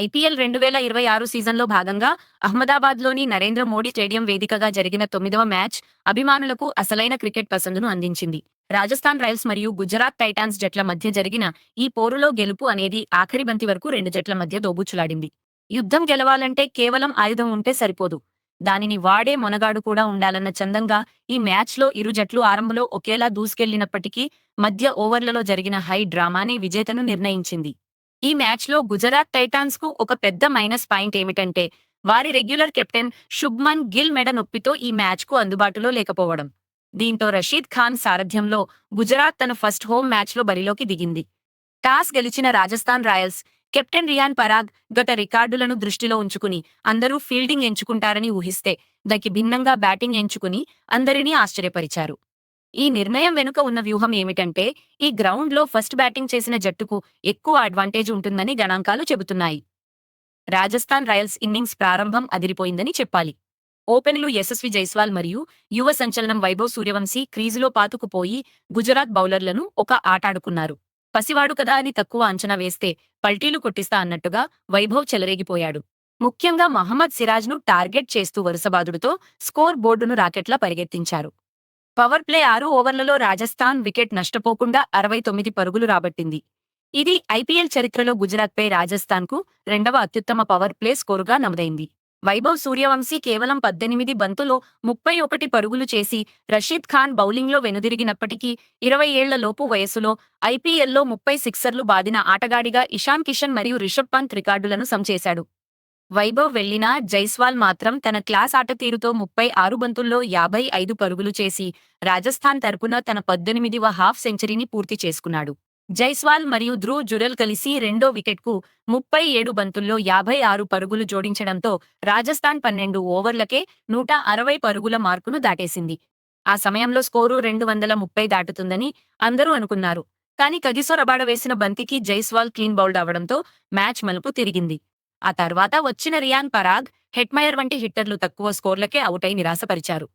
IPL 2026 సీజన్లో భాగంగా అహ్మదాబాద్లోని Narendra Modi stadium వేదికగా జరిగిన 9వ మ్యాచ్ అభిమానులకు అసలైన క్రికెట్ పసందును అందించింది. రాజస్థాన్ రాయల్స్ మరియు గుజరాత్ టైటాన్స్ జట్ల మధ్య జరిగిన ఈ పోరులో గెలుపు అనేది ఆఖరి బంతి వరకు రెండు జట్ల మధ్య దోబూచులాడింది. యుద్ధం గెలవాలంటే కేవలం ఆయుధం ఉంటే సరిపోదు. దానిని వాడే మొనగాడు కూడా ఉండాలన్న చందంగా ఈ మ్యాచ్లో ఇరు జట్లు ఆరంభంలో ఒకేలా దూసుకెళ్లినప్పటికీ మధ్య ఓవర్లలో జరిగిన హై డ్రామానే విజేతను నిర్ణయించింది. ఈ మ్యాచ్లో గుజరాత్ టైటాన్స్ కు ఒక పెద్ద మైనస్ పాయింట్ ఏమిటంటే వారి రెగ్యులర్ కెప్టెన్ శుభ్మన్ గిల్ మెడ నొప్పితో ఈ మ్యాచ్ కు అందుబాటులో లేకపోవడం. దీంతో రషీద్ ఖాన్ సారథ్యంలో గుజరాత్ తన ఫస్ట్ హోమ్ మ్యాచ్లో బరిలోకి దిగింది. టాస్ గెలిచిన రాజస్థాన్ రాయల్స్ కెప్టెన్ రియాన్ పరాగ్ గత రికార్డులను దృష్టిలో ఉంచుకుని అందరూ ఫీల్డింగ్ ఎంచుకుంటారని ఊహిస్తే దానికి భిన్నంగా బ్యాటింగ్ ఎంచుకుని అందరినీ ఆశ్చర్యపరిచారు. ఈ నిర్ణయం వెనుక ఉన్న వ్యూహం ఏమిటంటే ఈ గ్రౌండ్లో ఫస్ట్ బ్యాటింగ్ చేసిన జట్టుకు ఎక్కువ అడ్వాంటేజ్ ఉంటుందని గణాంకాలు చెబుతున్నాయి. రాజస్థాన్ రాయల్స్ ఇన్నింగ్స్ ప్రారంభం అదిరిపోయిందని చెప్పాలి. ఓపెనర్లు యశస్వి జైస్వాల్ మరియు యువ సంచలనం వైభవ్ సూర్యవంశీ క్రీజులో పాతుకుపోయి గుజరాత్ బౌలర్లను ఒక ఆటాడుకున్నారు. పసివాడు కదా అని తక్కువ అంచనా వేస్తే పల్టీలు కొట్టిస్తా అన్నట్టుగా వైభవ్ చెలరేగిపోయాడు. ముఖ్యంగా మహమ్మద్ సిరాజ్ను టార్గెట్ చేస్తూ వరుసబాదుడుతో స్కోర్ బోర్డును రాకెట్లా పరిగెత్తించారు. పవర్ ప్లే 6 ఓవర్లలో రాజస్థాన్ వికెట్ నష్టపోకుండా 69 పరుగులు రాబట్టింది. ఇది ఐపీఎల్ చరిత్రలో గుజరాత్పై రాజస్థాన్కు రెండవ అత్యుత్తమ పవర్ ప్లే స్కోరుగా నమోదైంది. వైభవ్ సూర్యవంశీ కేవలం 18 బంతుల్లో 31 పరుగులు చేసి రషీద్ ఖాన్ బౌలింగ్లో వెనుదిరిగినప్పటికీ 20 ఏళ్ల లోపు వయస్సులో ఐపీఎల్లో 30 సిక్సర్లు బాదిన ఆటగాడిగా ఇషాన్ కిషన్ మరియు రిషబ్ పంత్ రికార్డులను సంచేశాడు. వైభవ్ వెళ్లినా జైస్వాల్ మాత్రం తన క్లాస్ ఆటతీరుతో 36 బంతుల్లో 55 పరుగులు చేసి రాజస్థాన్ తరపున తన 18వ హాఫ్ సెంచరీని పూర్తి చేసుకున్నాడు. జైస్వాల్ మరియు ధ్రువ్ జురెల్ కలిసి రెండో వికెట్కు 37 బంతుల్లో 56 పరుగులు జోడించడంతో రాజస్థాన్ 12 ఓవర్లకే 160 పరుగుల మార్కును దాటేసింది. ఆ సమయంలో స్కోరు 230 దాటుతుందని అందరూ అనుకున్నారు. కానీ కగిసో రబాడ వేసిన బంతికి జైస్వాల్ క్లీన్ బౌల్డ్ అవడంతో మ్యాచ్ మలుపు తిరిగింది. ఆ తర్వాత వచ్చిన రియాన్ పరాగ్, హెట్మయర్ వంటి హిట్టర్లు తక్కువ స్కోర్లకే అవుటై నిరాశపరిచారు.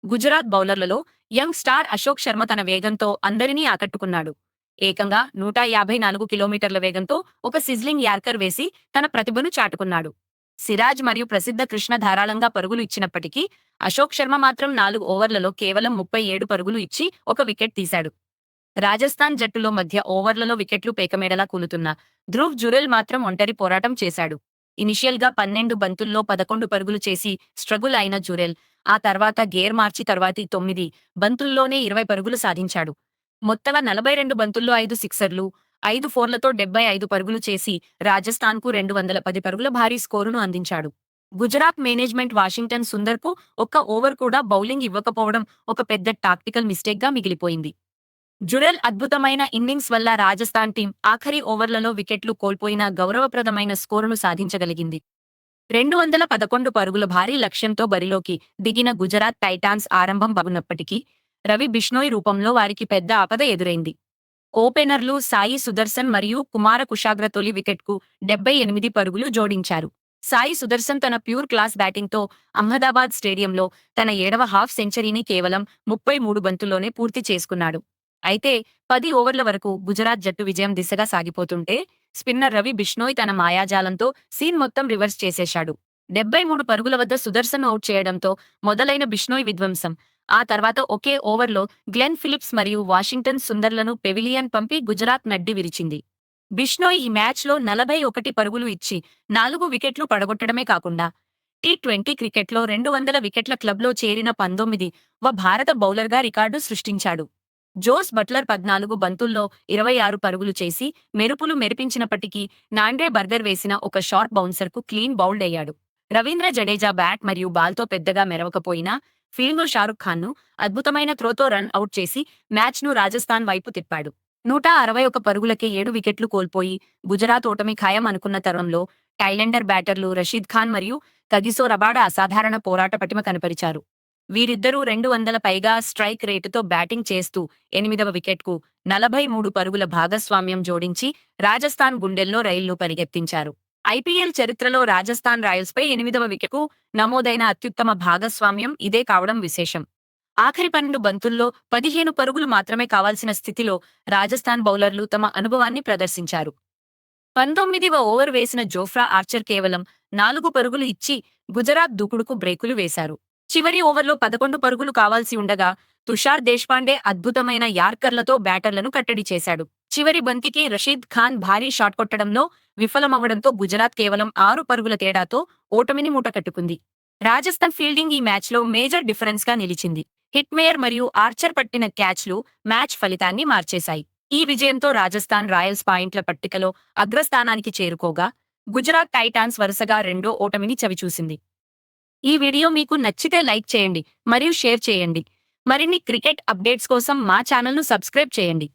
గుజరాత్ బౌలర్లలో యంగ్ స్టార్ అశోక్ శర్మ తన వేగంతో అందరినీ ఆకట్టుకున్నాడు. ఏకంగా 154 కిలోమీటర్ల వేగంతో ఒక సిజ్లింగ్ యార్కర్ వేసి తన ప్రతిభను చాటుకున్నాడు. సిరాజ్ మరియు ప్రసిద్ధ కృష్ణ ధారాళంగా పరుగులు ఇచ్చినప్పటికీ అశోక్ శర్మ మాత్రం 4 ఓవర్లలో కేవలం 37 పరుగులు ఇచ్చి ఒక వికెట్ తీశాడు. రాజస్థాన్ జట్టులో మధ్య ఓవర్లలో వికెట్లు పేకమేడలా కూలుతున్న ధ్రువ్ జురెల్ మాత్రం ఒంటరి పోరాటం చేశాడు. ఇనిషియల్ గా 12 బంతుల్లో 11 పరుగులు చేసి స్ట్రగుల్ అయిన జురెల్ ఆ తర్వాత గేర్ మార్చి తర్వాతి 9 బంతుల్లోనే 20 పరుగులు సాధించాడు. మొత్తంగా 42 బంతుల్లో 5 సిక్సర్లు, 5 ఫోర్లతో 75 పరుగులు చేసి రాజస్థాన్కు 210 పరుగుల భారీ స్కోరును అందించాడు. గుజరాత్ మేనేజ్మెంట్ వాషింగ్టన్ సుందర్కు ఒక్క ఓవర్ కూడా బౌలింగ్ ఇవ్వకపోవడం ఒక పెద్ద టాక్టికల్ మిస్టేక్గా మిగిలిపోయింది. జురెల్ అద్భుతమైన ఇన్నింగ్స్ వల్ల రాజస్థాన్ టీం ఆఖరి ఓవర్లలో వికెట్లు కోల్పోయిన గౌరవప్రదమైన స్కోరును సాధించగలిగింది. 211 పరుగుల భారీ లక్ష్యంతో బరిలోకి దిగిన గుజరాత్ టైటాన్స్ ఆరంభం బాగున్నప్పటికీ రవి బిష్నోయ్ రూపంలో వారికి పెద్ద ఆపద ఎదురైంది. ఓపెనర్లు సాయి సుదర్శన్ మరియు కుమార కుషాగ్ర తొలి వికెట్కు 78 పరుగులు జోడించారు. సాయి సుదర్శన్ తన ప్యూర్ క్లాస్ బ్యాటింగ్తో అహ్మదాబాద్ స్టేడియంలో తన 7వ హాఫ్ సెంచరీని కేవలం 33 బంతుల్లోనే పూర్తి చేసుకున్నాడు. అయితే 10 ఓవర్ల వరకు గుజరాత్ జట్టు విజయం దిశగా సాగిపోతుంటే స్పిన్నర్ రవి బిష్నోయ్ తన మాయాజాలంతో సీన్ మొత్తం రివర్స్ చేసేశాడు. 73 పరుగుల వద్ద సుదర్శన్ అవుట్ చేయడంతో మొదలైన బిష్నోయ్ విధ్వంసం ఆ తర్వాత ఒకే ఓవర్లో గ్లెన్ ఫిలిప్స్ మరియు వాషింగ్టన్ సుందర్లను పెవిలియన్ పంపి గుజరాత్ నడ్డి విరిచింది. బిష్నోయ్ ఈ మ్యాచ్లో 41 పరుగులు ఇచ్చి 4 వికెట్లు పడగొట్టడమే కాకుండా టీ20 క్రికెట్లో 200 వికెట్ల క్లబ్లో చేరిన 19వ భారత బౌలర్గా రికార్డు సృష్టించాడు. జోస్ బట్లర్ 14 బంతుల్లో 26 పరుగులు చేసి మెరుపులు మెరిపించినప్పటికీ నాండే బర్గర్ వేసిన ఒక షార్ట్ బౌన్సర్కు క్లీన్ బౌల్డ్ అయ్యాడు. రవీంద్ర జడేజా బ్యాట్ మరియు బాల్తో పెద్దగా మెరవకపోయినా ఫీల్డ్లో షారుఖ్ ఖాన్ను అద్భుతమైన త్రోతో రన్ అవుట్ చేసి మ్యాచ్ను రాజస్థాన్ వైపు తిప్పాడు. 161 పరుగులకే 7 వికెట్లు కోల్పోయి గుజరాత్ ఓటమి ఖాయం అనుకున్న తరుణంలో థాయిలాండర్ బ్యాటర్లు రషీద్ ఖాన్ మరియు కగిసో రబాడ అసాధారణ పోరాట పటిమ కనపరిచారు. వీరిద్దరూ 200 పైగా స్ట్రైక్ రేటుతో బ్యాటింగ్ చేస్తూ 8వ వికెట్కు 43 పరుగుల భాగస్వామ్యం జోడించి రాజస్థాన్ గుండెల్లో రైళ్లు పరిగెత్తించారు. ఐపీఎల్ చరిత్రలో రాజస్థాన్ రాయల్స్పై 8వ వికెట్కు నమోదైన అత్యుత్తమ భాగస్వామ్యం ఇదే కావడం విశేషం. ఆఖరి 12 బంతుల్లో 15 పరుగులు మాత్రమే కావాల్సిన స్థితిలో రాజస్థాన్ బౌలర్లు తమ అనుభవాన్ని ప్రదర్శించారు. 19వ ఓవర్ వేసిన జోఫ్రా ఆర్చర్ కేవలం 4 పరుగులు ఇచ్చి గుజరాత్ దూకుడుకు బ్రేకులు వేశారు. చివరి ఓవర్లో 11 పరుగులు కావాల్సి ఉండగా తుషార్ దేశ్పాండే అద్భుతమైన యార్కర్లతో బ్యాటర్లను కట్టడి చేశాడు. చివరి బంతికి రషీద్ ఖాన్ భారీ షాట్ కొట్టడంలో విఫలమవడంతో గుజరాత్ కేవలం 6 పరుగుల తేడాతో ఓటమిని మూటకట్టుకుంది. రాజస్థాన్ ఫీల్డింగ్ ఈ మ్యాచ్లో మేజర్ డిఫరెన్స్ గా నిలిచింది. హిట్మేయర్ మరియు ఆర్చర్ పట్టిన క్యాచ్లు మ్యాచ్ ఫలితాన్ని మార్చేశాయి. ఈ విజయంతో రాజస్థాన్ రాయల్స్ పాయింట్ల పట్టికలో అగ్రస్థానానికి చేరుకోగా గుజరాత్ టైటాన్స్ వరుసగా రెండో ఓటమిని చవిచూసింది. ఈ వీడియో మీకు నచ్చితే లైక్ చేయండి మరియు షేర్ చేయండి. మరిన్ని క్రికెట్ అప్డేట్స్ కోసం మా ఛానల్ను సబ్స్క్రైబ్ చేయండి.